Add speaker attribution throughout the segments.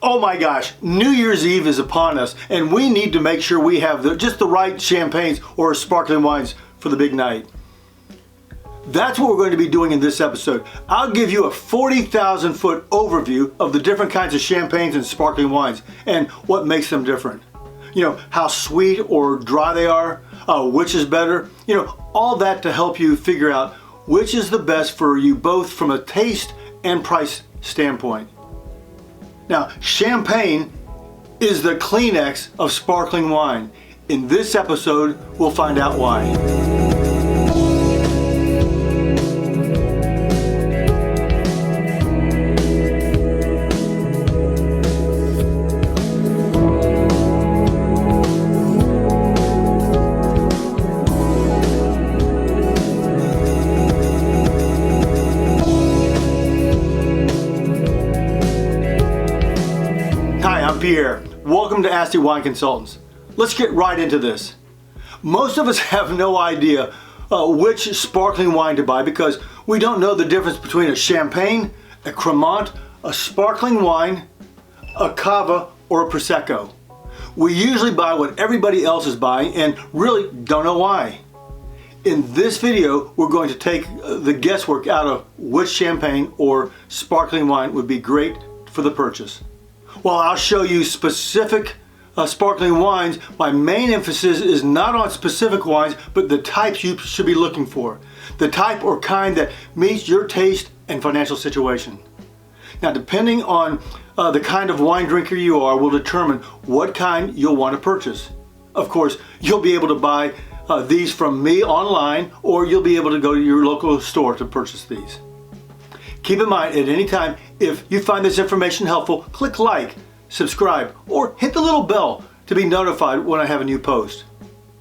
Speaker 1: Oh my gosh, New Year's Eve is upon us, and we need to make sure we have just the right champagnes or sparkling wines for the big night. That's what we're going to be doing in this episode. I'll give you a 40,000 foot overview of the different kinds of champagnes and sparkling wines and what makes them different. You know, how sweet or dry they are, which is better, you know, all that to help you figure out which is the best for you both from a taste and price standpoint. Now, champagne is the Kleenex of sparkling wine. In this episode, we'll find out why. Pierre. Welcome to Asti Wine Consultants. Let's get right into this. Most of us have no idea which sparkling wine to buy because we don't know the difference between a champagne, a cremant, a sparkling wine, a cava, or a prosecco. We usually buy what everybody else is buying and really don't know why. In this video, we're going to take the guesswork out of which champagne or sparkling wine would be great for the purchase. While I'll show you specific sparkling wines, my main emphasis is not on specific wines, but the types you should be looking for. The type or kind that meets your taste and financial situation. Now, depending on the kind of wine drinker you are will determine what kind you'll want to purchase. Of course, you'll be able to buy these from me online, or you'll be able to go to your local store to purchase these. Keep in mind, at any time, if you find this information helpful, click like, subscribe, or hit the little bell to be notified when I have a new post.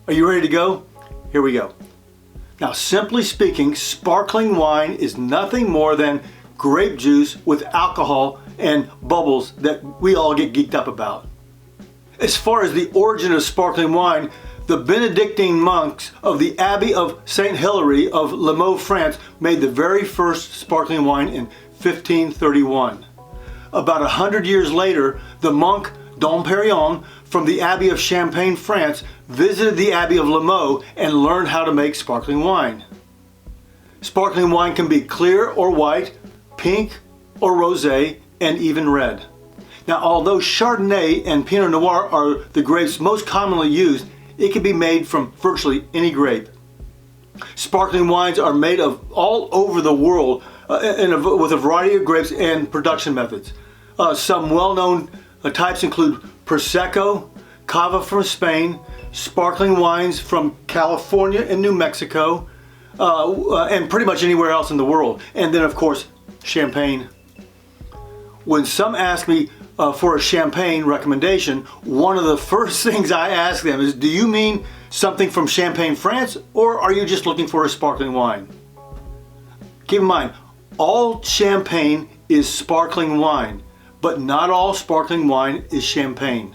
Speaker 1: Are you ready to go? Here we go. Now, simply speaking, sparkling wine is nothing more than grape juice with alcohol and bubbles that we all get geeked up about. As far as the origin of sparkling wine, the Benedictine monks of the Abbey of St. Hilary of Limoux, France, made the very first sparkling wine in 1531. About 100 years later, the monk Dom Perignon from the Abbey of Champagne, France, visited the Abbey of Limoux and learned how to make sparkling wine. Sparkling wine can be clear or white, pink or rosé, and even red. Now, although Chardonnay and Pinot Noir are the grapes most commonly used, it can be made from virtually any grape. Sparkling wines are made of all over the world with a variety of grapes and production methods. Some well-known types include Prosecco, Cava from Spain, sparkling wines from California and New Mexico, and pretty much anywhere else in the world. And then, of course, champagne. When some ask me for a champagne recommendation, one of the first things I ask them is, do you mean something from Champagne, France, or are you just looking for a sparkling wine? Keep in mind, all champagne is sparkling wine, but not all sparkling wine is champagne.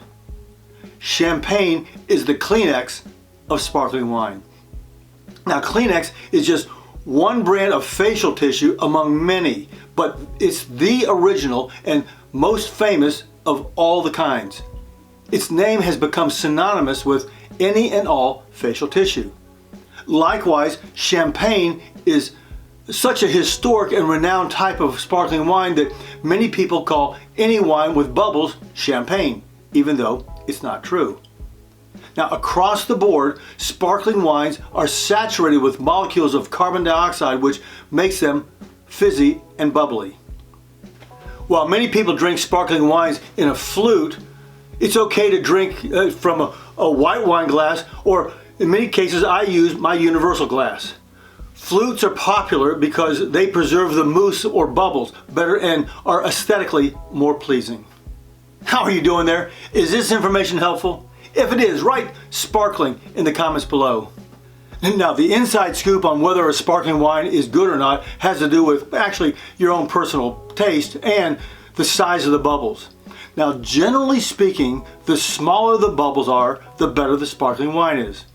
Speaker 1: Champagne is the Kleenex of sparkling wine. Now, Kleenex is just one brand of facial tissue among many, but it's the original and most famous of all the kinds. Its name has become synonymous with any and all facial tissue. Likewise, champagne is such a historic and renowned type of sparkling wine that many people call any wine with bubbles champagne, even though it's not true. Now, across the board, sparkling wines are saturated with molecules of carbon dioxide, which makes them fizzy and bubbly. While many people drink sparkling wines in a flute, it's okay to drink from a white wine glass, or in many cases I use my universal glass. Flutes are popular because they preserve the mousse or bubbles better and are aesthetically more pleasing. How are you doing there? Is this information helpful? If it is, write sparkling in the comments below. Now, the inside scoop on whether a sparkling wine is good or not has to do with actually your own personal taste and the size of the bubbles. Now, generally speaking, the smaller the bubbles are, the better the sparkling wine is.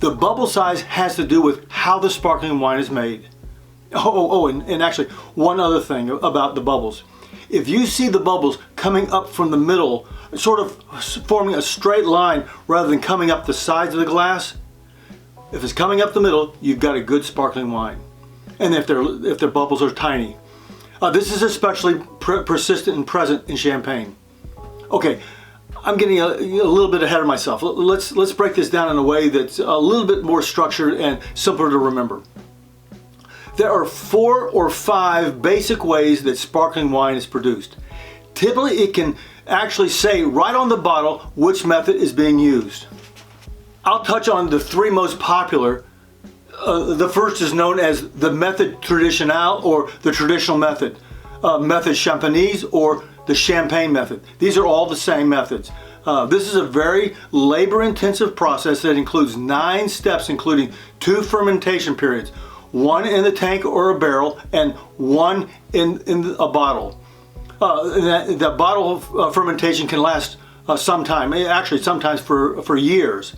Speaker 1: The bubble size has to do with how the sparkling wine is made. And actually, one other thing about the bubbles. If you see the bubbles coming up from the middle, sort of forming a straight line rather than coming up the sides of the glass, if it's coming up the middle, you've got a good sparkling wine. And if their bubbles are tiny. This is especially persistent and present in champagne. Okay, I'm getting a little bit ahead of myself. Let's break this down in a way that's a little bit more structured and simpler to remember. There are 4 or 5 basic ways that sparkling wine is produced. Typically, it can actually say right on the bottle which method is being used. I'll touch on the 3 most popular. The first is known as the method traditionnelle, or the traditional method, method champagnaise, or the champagne method. These are all the same methods. This is a very labor-intensive process that includes 9 steps, including 2 fermentation periods, 1 in the tank or a barrel, and 1 in a bottle. That bottle of fermentation can last some time, actually sometimes for years.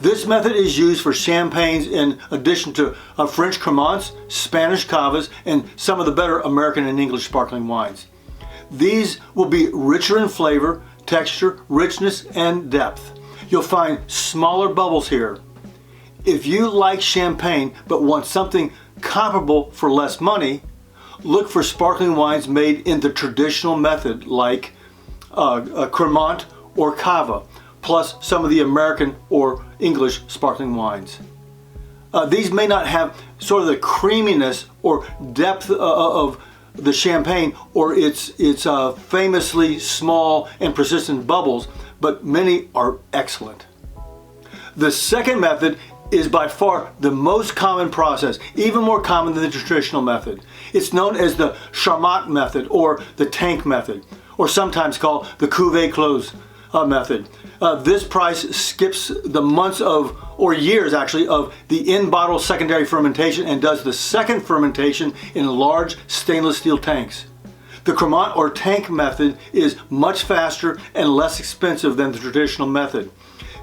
Speaker 1: This method is used for champagnes in addition to French cremants, Spanish cavas, and some of the better American and English sparkling wines. These will be richer in flavor, texture, richness, and depth. You'll find smaller bubbles here. If you like champagne but want something comparable for less money, look for sparkling wines made in the traditional method like Cremant or Cava, plus some of the American or English sparkling wines. These may not have sort of the creaminess or depth of the champagne or its famously small and persistent bubbles, but many are excellent. The second method is by far the most common process, even more common than the traditional method. It's known as the Charmat method or the tank method, or sometimes called the cuvée clos method. This price skips the months of, or years actually, of the in-bottle secondary fermentation and does the second fermentation in large stainless steel tanks. The Cremant or tank method is much faster and less expensive than the traditional method.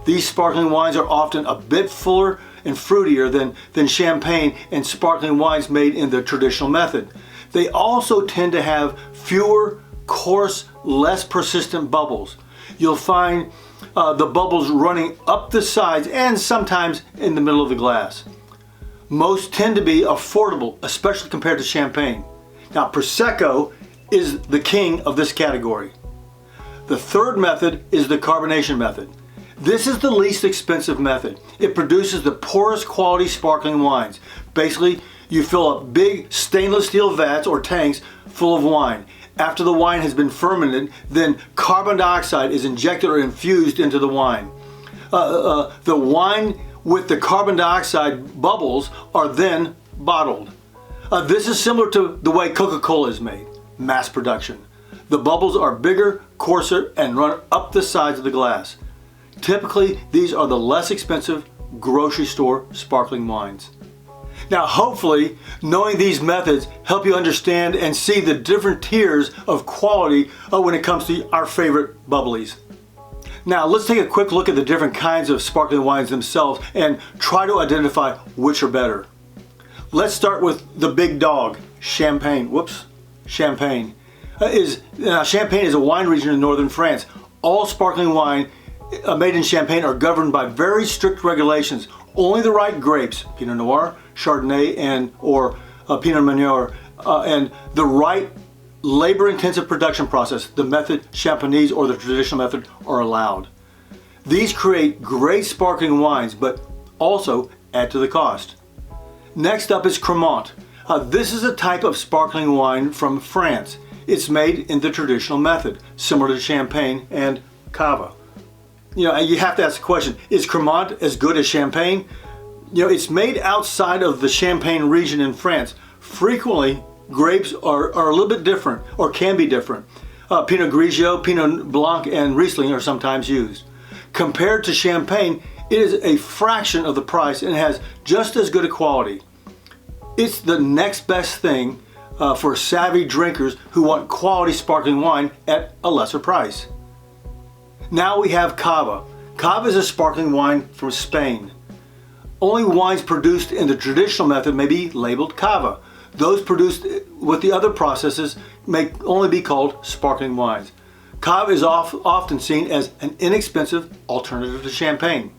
Speaker 1: These sparkling wines are often a bit fuller and fruitier than champagne and sparkling wines made in the traditional method. They also tend to have fewer, coarse, less persistent bubbles. You'll find the bubbles running up the sides and sometimes in the middle of the glass. Most tend to be affordable, especially compared to champagne. Now, Prosecco is the king of this category. The third method is the carbonation method. This is the least expensive method. It produces the poorest quality sparkling wines. Basically, you fill up big stainless steel vats or tanks full of wine. After the wine has been fermented, then carbon dioxide is injected or infused into the wine. The wine with the carbon dioxide bubbles are then bottled. This is similar to the way Coca-Cola is made, mass production. The bubbles are bigger, coarser, and run up the sides of the glass. Typically, these are the less expensive grocery store sparkling wines. Now, hopefully, knowing these methods help you understand and see the different tiers of quality when it comes to our favorite bubblies. Now, let's take a quick look at the different kinds of sparkling wines themselves and try to identify which are better. Let's start with the big dog, champagne. Champagne. Champagne is a wine region in northern France. All sparkling wine made in Champagne are governed by very strict regulations. Only the right grapes, Pinot Noir, Chardonnay, or Pinot Meunier, and the right labor-intensive production process, the method champagnaise or the traditional method, are allowed. These create great sparkling wines, but also add to the cost. Next up is Cremant. This is a type of sparkling wine from France. It's made in the traditional method, similar to Champagne and Cava. You have to ask the question, is Cremant as good as Champagne? It's made outside of the Champagne region in France. Frequently, grapes are a little bit different, or can be different. Pinot Grigio, Pinot Blanc, and Riesling are sometimes used. Compared to Champagne, it is a fraction of the price and has just as good a quality. It's the next best thing for savvy drinkers who want quality sparkling wine at a lesser price. Now we have Cava. Cava is a sparkling wine from Spain. Only wines produced in the traditional method may be labeled Cava. Those produced with the other processes may only be called sparkling wines. Cava is often seen as an inexpensive alternative to champagne.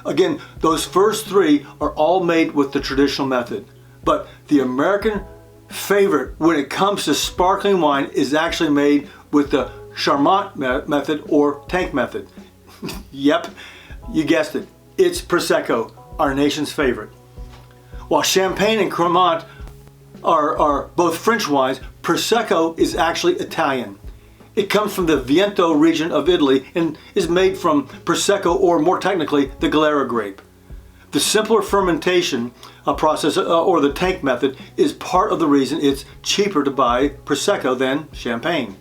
Speaker 1: Again, those first three are all made with the traditional method, but the American favorite when it comes to sparkling wine is actually made with the Charmat method or tank method. Yep, you guessed it. It's Prosecco, our nation's favorite. While Champagne and Cremant are both French wines, Prosecco is actually Italian. It comes from the Veneto region of Italy and is made from Prosecco, or more technically, the Galera grape. The simpler fermentation process, or the tank method, is part of the reason it's cheaper to buy Prosecco than Champagne.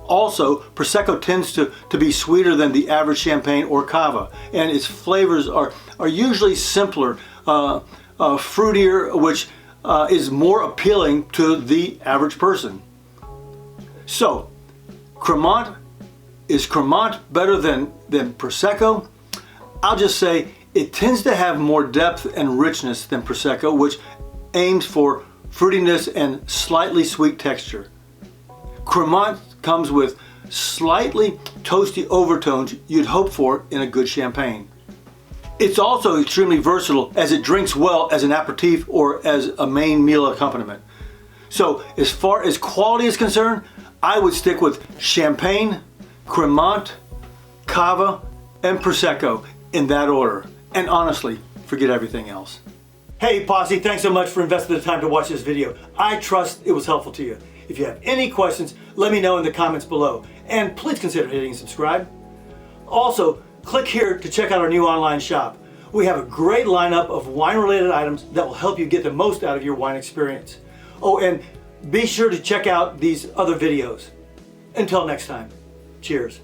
Speaker 1: Also, Prosecco tends to be sweeter than the average Champagne or Cava, and its flavors are usually simpler, fruitier, which is more appealing to the average person. So, is Cremant better than Prosecco? I'll just say it tends to have more depth and richness than Prosecco, which aims for fruitiness and slightly sweet texture. Cremant comes with slightly toasty overtones you'd hope for in a good champagne. It's also extremely versatile, as it drinks well as an aperitif or as a main meal accompaniment. So as far as quality is concerned, I would stick with Champagne, Cremant, Cava, and Prosecco in that order. And honestly, forget everything else. Hey Posse, thanks so much for investing the time to watch this video. I trust it was helpful to you. If you have any questions, let me know in the comments below. And please consider hitting subscribe. Also, click here to check out our new online shop. We have a great lineup of wine-related items that will help you get the most out of your wine experience. Oh, and be sure to check out these other videos. Until next time, cheers.